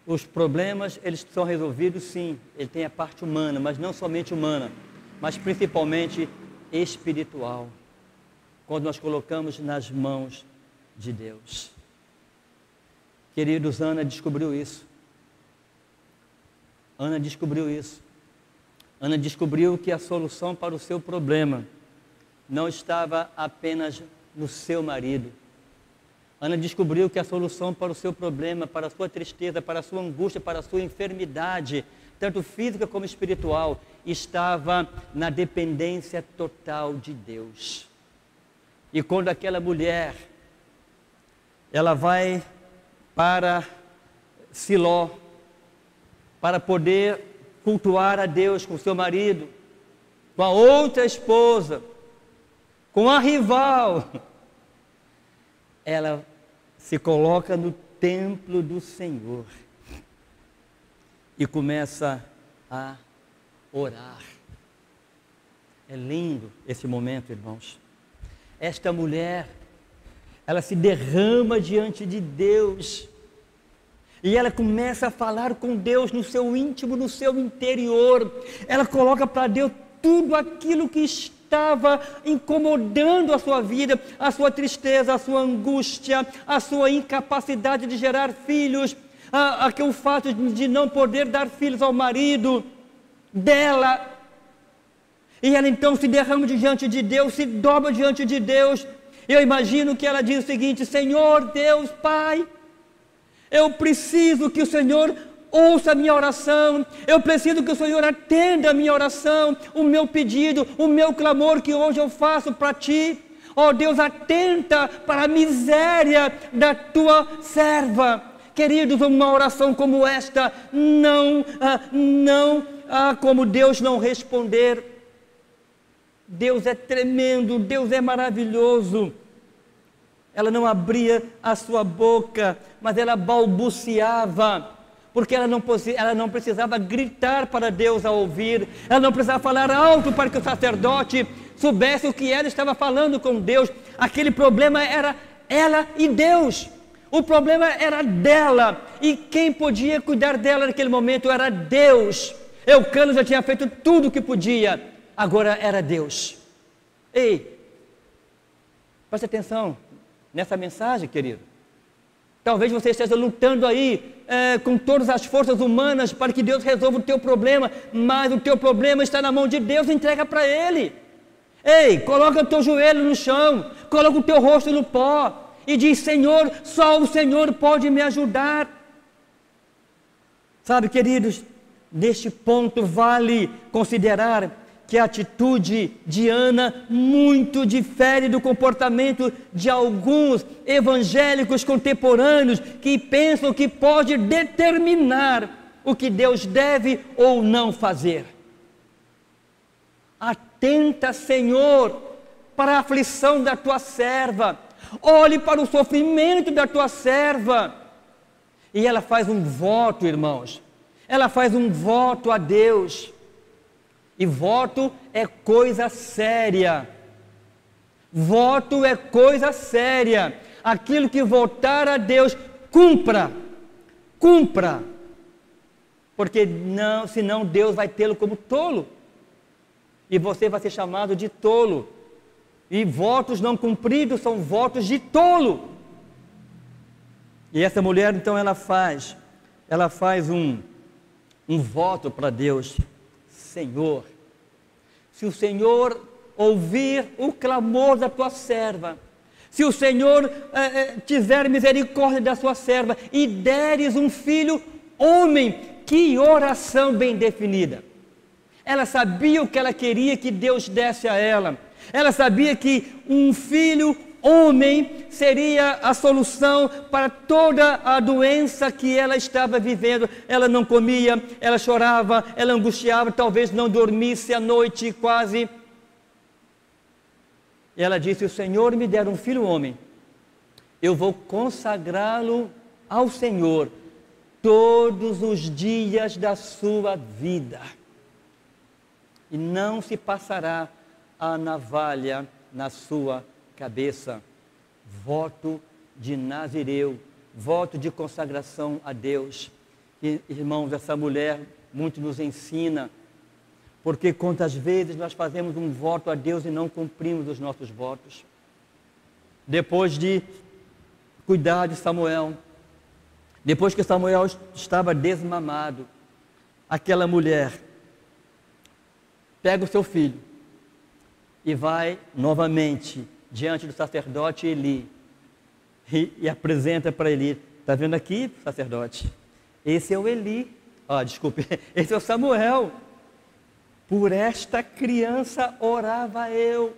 Os problemas, eles são resolvidos sim, ele tem a parte humana, mas não somente humana, mas principalmente espiritual, quando nós colocamos nas mãos de Deus. Queridos, Ana descobriu isso. Ana descobriu isso. Ana descobriu que a solução para o seu problema não estava apenas no seu marido. Ana descobriu que a solução para o seu problema, para a sua tristeza, para a sua angústia, para a sua enfermidade, tanto física como espiritual, estava na dependência total de Deus. E quando aquela mulher, ela vai para Siló, para poder cultuar a Deus com seu marido, com a outra esposa, com a rival, ela se coloca no templo do Senhor e começa a orar. É lindo esse momento, irmãos. Esta mulher, ela se derrama diante de Deus e ela começa a falar com Deus no seu íntimo, no seu interior. Ela coloca para Deus tudo aquilo que estava incomodando a sua vida, a sua tristeza, a sua angústia, a sua incapacidade de gerar filhos, o fato de não poder dar filhos ao marido dela. E ela então se derrama diante de Deus, se dobra diante de Deus. Eu imagino que ela diz o seguinte: Senhor Deus Pai, eu preciso que o Senhor ouça a minha oração, eu preciso que o Senhor atenda a minha oração, o meu pedido, o meu clamor que hoje eu faço para Ti. Ó Deus, atenta para a miséria da Tua serva. Queridos, uma oração como esta, não há como Deus não responder. Deus é tremendo, Deus é maravilhoso. Ela não abria a sua boca, mas ela balbuciava, porque ela não precisava gritar para Deus a ouvir, ela não precisava falar alto para que o sacerdote soubesse o que ela estava falando com Deus. Aquele problema era ela e Deus, o problema era dela, e quem podia cuidar dela naquele momento era Deus. Eucana já tinha feito tudo o que podia, agora era Deus. Ei, preste atenção nessa mensagem, querido. Talvez você esteja lutando aí com todas as forças humanas para que Deus resolva o teu problema, mas o teu problema está na mão de Deus, entrega para Ele. Ei, coloca o teu joelho no chão, coloca o teu rosto no pó e diz: Senhor, só o Senhor pode me ajudar. Sabe, queridos, neste ponto vale considerar que a atitude de Ana muito difere do comportamento de alguns evangélicos contemporâneos que pensam que pode determinar o que Deus deve ou não fazer. Atenta, Senhor, para a aflição da tua serva, olhe para o sofrimento da tua serva. E ela faz um voto, irmãos, ela faz um voto a Deus. E voto é coisa séria. Voto é coisa séria. Aquilo que votar a Deus, cumpra. Cumpra. Porque senão Deus vai tê-lo como tolo. E você vai ser chamado de tolo. E votos não cumpridos são votos de tolo. E essa mulher, então, ela faz um voto para Deus. Senhor, se o Senhor ouvir o clamor da tua serva, se o Senhor tiver misericórdia da sua serva e deres um filho homem, que oração bem definida. Ela sabia o que ela queria que Deus desse a ela. Ela sabia que um filho homem seria a solução para toda a doença que ela estava vivendo. Ela não comia, ela chorava, ela angustiava, talvez não dormisse à noite quase. E ela disse: se o Senhor me der um filho homem, eu vou consagrá-lo ao Senhor todos os dias da sua vida. E não se passará a navalha na sua cabeça. Voto de Nazireu, voto de consagração a Deus. E, irmãos, essa mulher muito nos ensina, porque quantas vezes nós fazemos um voto a Deus e não cumprimos os nossos votos. Depois de cuidar de Samuel, depois que Samuel estava desmamado, aquela mulher pega o seu filho e vai novamente diante do sacerdote Eli e apresenta para Eli. Está vendo aqui, sacerdote? Esse é o Eli. Desculpe, esse é o Samuel. Por esta criança orava eu.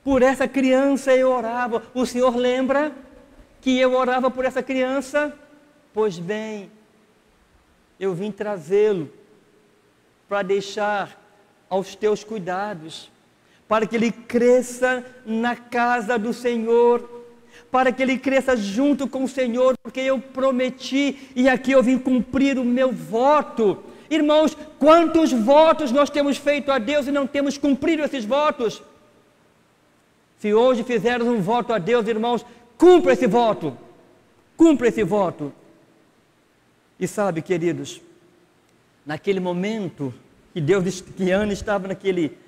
Por essa criança eu orava. O Senhor lembra que eu orava por essa criança? Pois bem, eu vim trazê-lo para deixar aos teus cuidados, para que ele cresça na casa do Senhor, para que ele cresça junto com o Senhor, porque eu prometi e aqui eu vim cumprir o meu voto. Irmãos, quantos votos nós temos feito a Deus e não temos cumprido esses votos? Se hoje fizermos um voto a Deus, irmãos, cumpra esse voto. Cumpra esse voto. E sabe, queridos, naquele momento que Ana estava naquele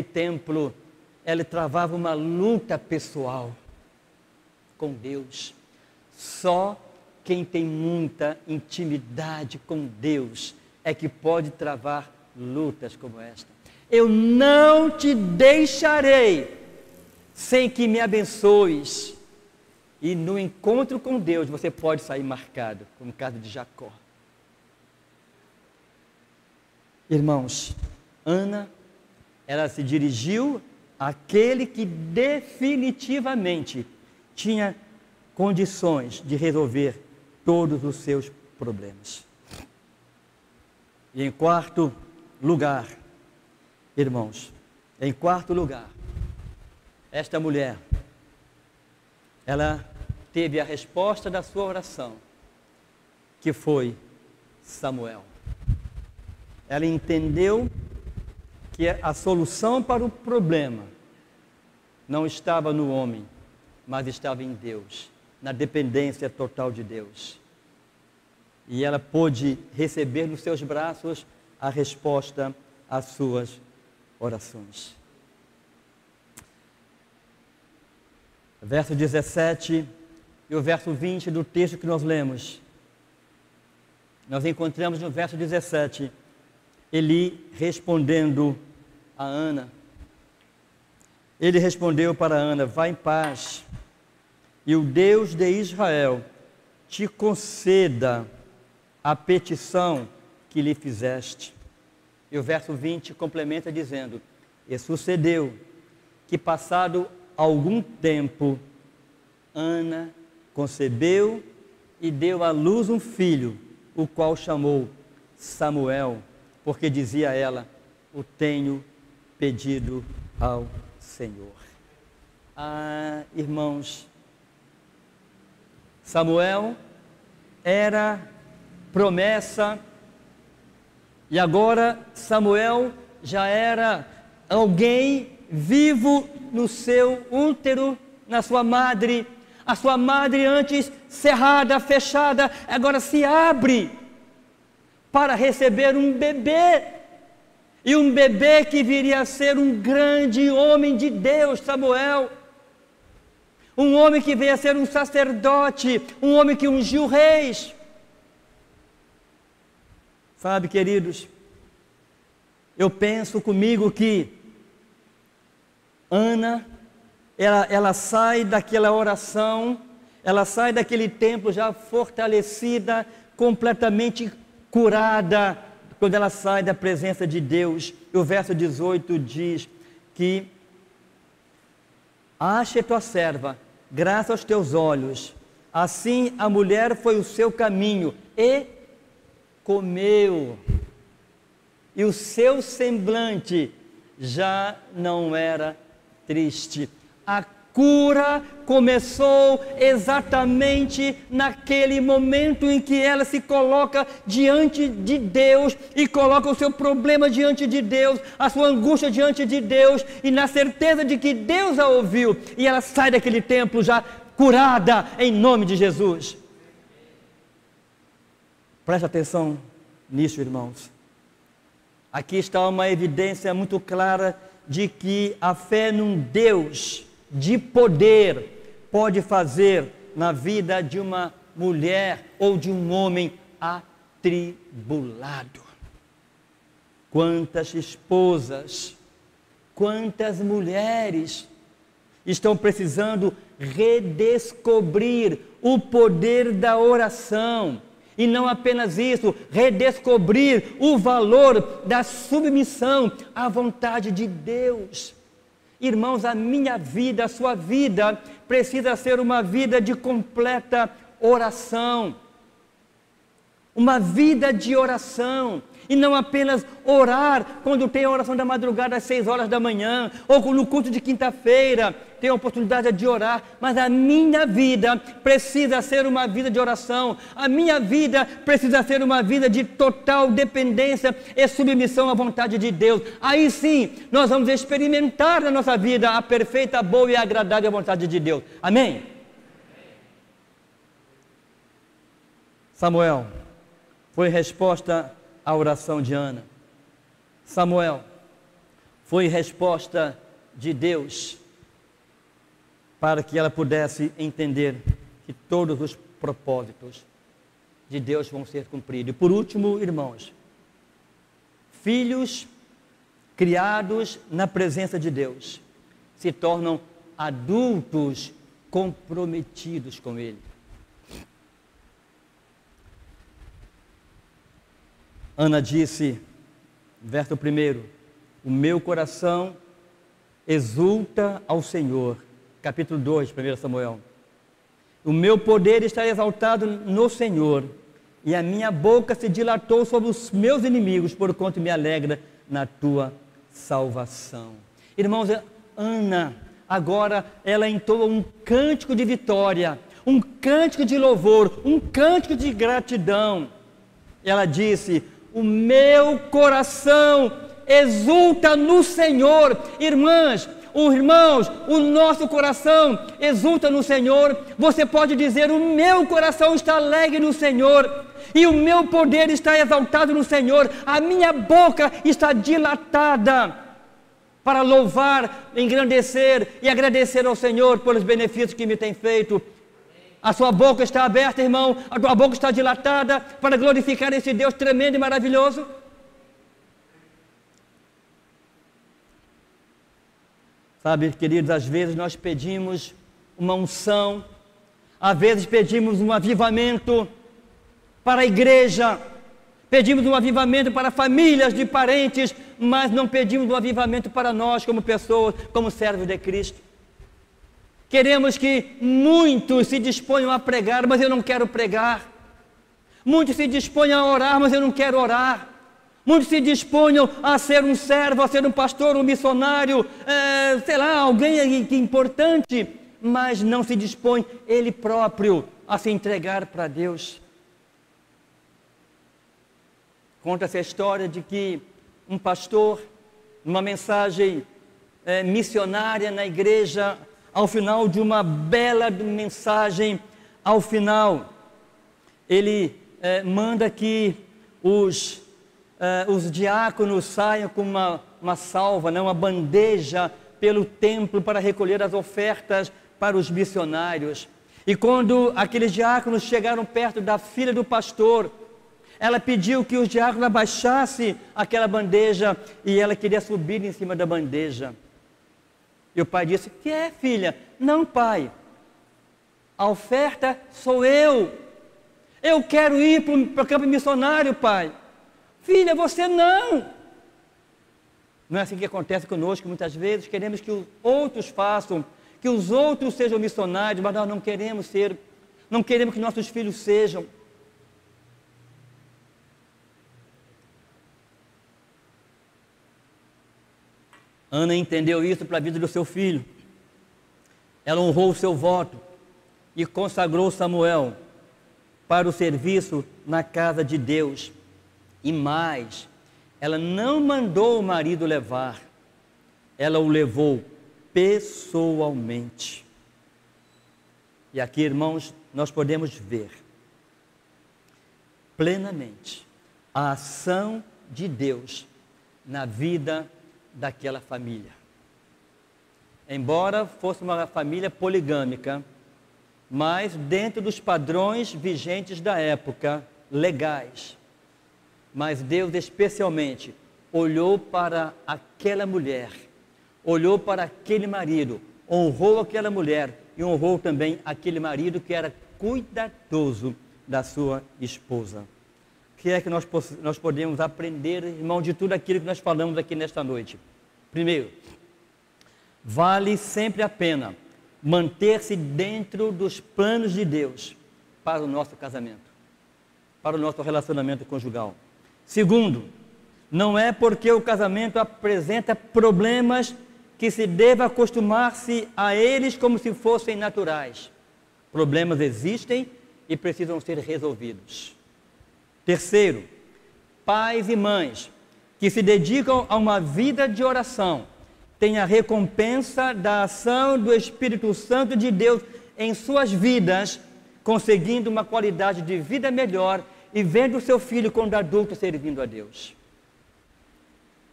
templo, ela travava uma luta pessoal com Deus. Só quem tem muita intimidade com Deus é que pode travar lutas como esta. Eu não te deixarei sem que me abençoes. E no encontro com Deus você pode sair marcado, como no caso de Jacó. Irmãos, Ana, ela se dirigiu àquele que definitivamente tinha condições de resolver todos os seus problemas. E em quarto lugar, irmãos, esta mulher, ela teve a resposta da sua oração, que foi Samuel. Ela entendeu que a solução para o problema não estava no homem, mas estava em Deus, na dependência total de Deus. E ela pôde receber nos seus braços a resposta às suas orações. Verso 17 e o verso 20 do texto que nós lemos. Nós encontramos no verso 17, Eli respondendo a Ana. Ele respondeu para Ana: vá em paz, e o Deus de Israel te conceda a petição que lhe fizeste. E o verso 20 complementa dizendo: e sucedeu que, passado algum tempo, Ana concebeu e deu à luz um filho, o qual chamou Samuel, porque dizia ela: o tenho pedido ao Senhor. Irmãos, Samuel era promessa, e agora Samuel já era alguém vivo no seu útero, na sua madre. A sua madre, antes cerrada, fechada, agora se abre para receber um bebê. E um bebê que viria a ser um grande homem de Deus, Samuel. Um homem que veio a ser um sacerdote, um homem que ungiu reis. Sabe, queridos, eu penso comigo que Ana, ela sai daquela oração, ela sai daquele templo já fortalecida, completamente curada, quando ela sai da presença de Deus. E o verso 18 diz que: ache tua serva, graças aos teus olhos. Assim a mulher foi o seu caminho e comeu, e o seu semblante já não era triste. A cura começou exatamente naquele momento em que ela se coloca diante de Deus e coloca o seu problema diante de Deus, a sua angústia diante de Deus, e na certeza de que Deus a ouviu, e ela sai daquele templo já curada em nome de Jesus. Preste atenção nisso, irmãos. Aqui está uma evidência muito clara de que a fé num Deus de poder pode fazer na vida de uma mulher ou de um homem atribulado. quantas esposas, quantas mulheres estão precisando redescobrir o poder da oração. E não apenas isso, redescobrir o valor da submissão à vontade de Deus. Irmãos, a minha vida, a sua vida, precisa ser uma vida de completa oração. Uma vida de oração. E não apenas orar quando tem a oração da madrugada às 6 horas da manhã, ou no culto de quinta-feira, tem a oportunidade de orar, mas a minha vida precisa ser uma vida de oração, a minha vida precisa ser uma vida de total dependência e submissão à vontade de Deus. Aí sim, nós vamos experimentar na nossa vida a perfeita, boa e agradável vontade de Deus. Amém? Samuel foi resposta à oração de Ana. Samuel foi resposta de Deus para que ela pudesse entender que todos os propósitos de Deus vão ser cumpridos. E por último, irmãos, filhos criados na presença de Deus se tornam adultos comprometidos com Ele. Ana disse, verso 1, o meu coração exulta ao Senhor. Capítulo 2, 1 Samuel. O meu poder está exaltado no Senhor, e a minha boca se dilatou sobre os meus inimigos, porquanto me alegra na tua salvação. Irmãos, Ana, agora ela entoa um cântico de vitória, um cântico de louvor, um cântico de gratidão. Ela disse, o meu coração exulta no Senhor. Irmãos, o nosso coração exulta no Senhor. Você pode dizer, o meu coração está alegre no Senhor, e o meu poder está exaltado no Senhor. A minha boca está dilatada para louvar, engrandecer e agradecer ao Senhor pelos benefícios que me tem feito. A sua boca está aberta, irmão, a tua boca está dilatada para glorificar esse Deus tremendo e maravilhoso. Sabe, queridos, às vezes nós pedimos uma unção, às vezes pedimos um avivamento para a igreja, pedimos um avivamento para famílias de parentes, mas não pedimos um avivamento para nós como pessoas, como servos de Cristo. Queremos que muitos se disponham a pregar, mas eu não quero pregar. Muitos se disponham a orar, mas eu não quero orar. Muitos se disponham a ser um servo, a ser um pastor, um missionário, alguém importante, mas não se dispõe ele próprio a se entregar para Deus. Conta-se a história de que um pastor, numa mensagem missionária na igreja, ao final de uma bela mensagem, ao final, ele manda que os diáconos saiam com uma salva, uma bandeja pelo templo para recolher as ofertas para os missionários. E quando aqueles diáconos chegaram perto da filha do pastor, ela pediu que os diáconos abaixassem aquela bandeja e ela queria subir em cima da bandeja. E o pai disse, que é, filha? Não, pai, a oferta sou eu quero ir para o campo missionário, pai. Filha, você não. Não é assim que acontece conosco muitas vezes, queremos que os outros façam, que os outros sejam missionários, mas nós não queremos ser, não queremos que nossos filhos sejam. Ana entendeu isso para a vida do seu filho. Ela honrou o seu voto e consagrou Samuel para o serviço na casa de Deus. E mais, ela não mandou o marido levar, ela o levou pessoalmente. E aqui, irmãos, nós podemos ver plenamente a ação de Deus na vida daquela família. Embora fosse uma família poligâmica, mas dentro dos padrões vigentes da época, legais. Mas Deus especialmente olhou para aquela mulher, olhou para aquele marido, honrou aquela mulher e honrou também aquele marido que era cuidadoso da sua esposa. O que é que nós podemos aprender, irmão, de tudo aquilo que nós falamos aqui nesta noite? Primeiro, vale sempre a pena manter-se dentro dos planos de Deus para o nosso casamento, para o nosso relacionamento conjugal. Segundo, não é porque o casamento apresenta problemas que se deva acostumar-se a eles como se fossem naturais. Problemas existem e precisam ser resolvidos. Terceiro, pais e mães que se dedicam a uma vida de oração têm a recompensa da ação do Espírito Santo de Deus em suas vidas, conseguindo uma qualidade de vida melhor e vendo o seu filho, quando adulto, servindo a Deus.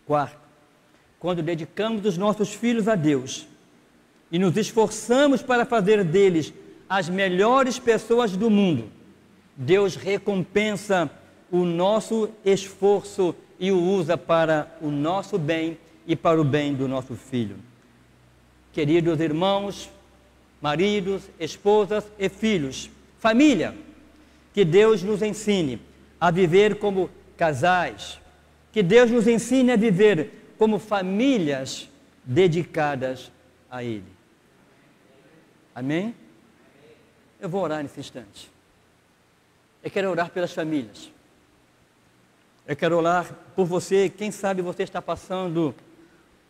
Quarto, quando dedicamos os nossos filhos a Deus e nos esforçamos para fazer deles as melhores pessoas do mundo, Deus recompensa o nosso esforço e o usa para o nosso bem e para o bem do nosso filho. Queridos irmãos, maridos, esposas e filhos, família, que Deus nos ensine a viver como casais, que Deus nos ensine a viver como famílias dedicadas a Ele. Amém? Eu vou orar nesse instante. Eu quero orar pelas famílias. Eu quero orar por você. Quem sabe você está passando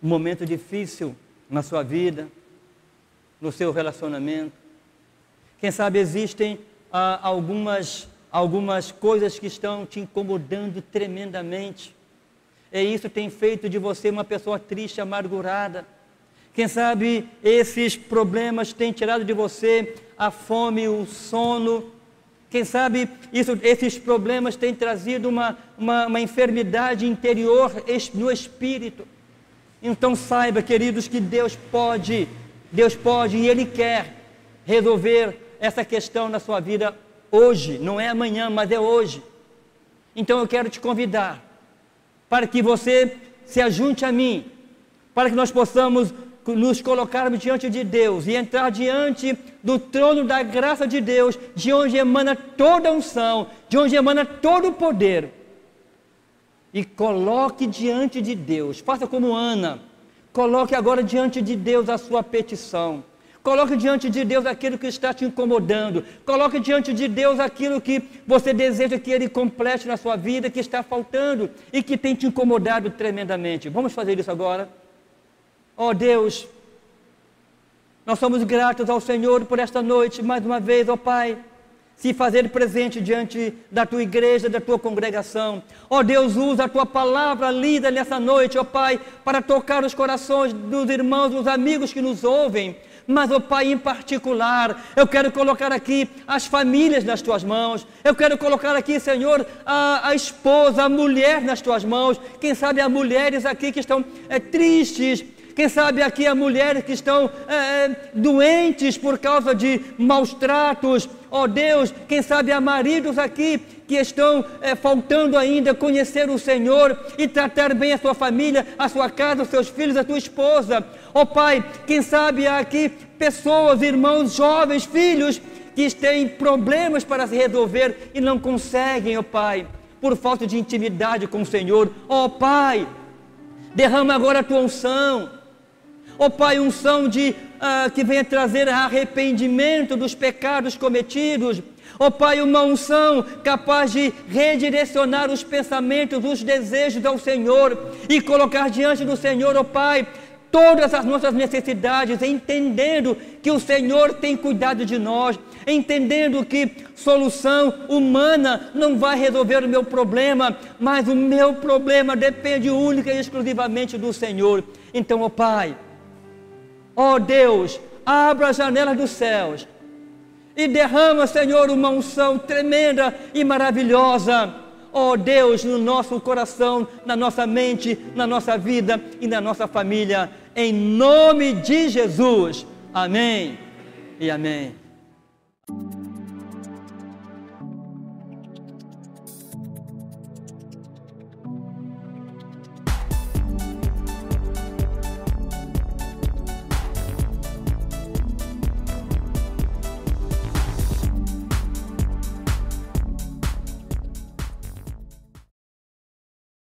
um momento difícil na sua vida, no seu relacionamento. Quem sabe existem algumas coisas que estão te incomodando tremendamente. E isso tem feito de você uma pessoa triste, amargurada. Quem sabe esses problemas têm tirado de você a fome, o sono. Quem sabe esses problemas têm trazido uma enfermidade interior no espírito. Então saiba, queridos, que Deus pode e Ele quer resolver essa questão na sua vida hoje. Não é amanhã, mas é hoje. Então eu quero te convidar para que você se ajunte a mim, para que nós possamos nos colocarmos diante de Deus e entrar diante do trono da graça de Deus, de onde emana toda a unção, de onde emana todo o poder. E coloque diante de Deus, faça como Ana, coloque agora diante de Deus a sua petição. Coloque diante de Deus aquilo que está te incomodando. Coloque diante de Deus aquilo que você deseja que Ele complete na sua vida, que está faltando e que tem te incomodado tremendamente. Vamos fazer isso agora? Ó Deus, nós somos gratos ao Senhor por esta noite, mais uma vez, ó Pai, se fazer presente diante da Tua igreja, da Tua congregação. Ó Deus, usa a Tua palavra lida nessa noite, ó Pai, para tocar os corações dos irmãos, dos amigos que nos ouvem. Mas, ó Pai, em particular, eu quero colocar aqui as famílias nas Tuas mãos. Eu quero colocar aqui, Senhor, a esposa, a mulher nas Tuas mãos. Quem sabe há mulheres aqui que estão tristes. Quem sabe aqui há mulheres que estão doentes por causa de maus tratos. Ó Deus, quem sabe há maridos aqui que estão faltando ainda conhecer o Senhor e tratar bem a sua família, a sua casa, os seus filhos, a tua esposa. Ó Pai, quem sabe há aqui pessoas, irmãos, jovens, filhos que têm problemas para se resolver e não conseguem, ó Pai, por falta de intimidade com o Senhor. Ó Pai, derrama agora a tua unção. Ó Pai, unção que venha trazer arrependimento dos pecados cometidos. Ó Pai, uma unção capaz de redirecionar os pensamentos, os desejos ao Senhor e colocar diante do Senhor, ó Pai, todas as nossas necessidades, entendendo que o Senhor tem cuidado de nós, entendendo que solução humana não vai resolver o meu problema, mas o meu problema depende única e exclusivamente do Senhor. Então, ó Pai, ó Deus, abra as janelas dos céus e derrama, Senhor, uma unção tremenda e maravilhosa, ó Deus, no nosso coração, na nossa mente, na nossa vida e na nossa família, em nome de Jesus. Amém e amém.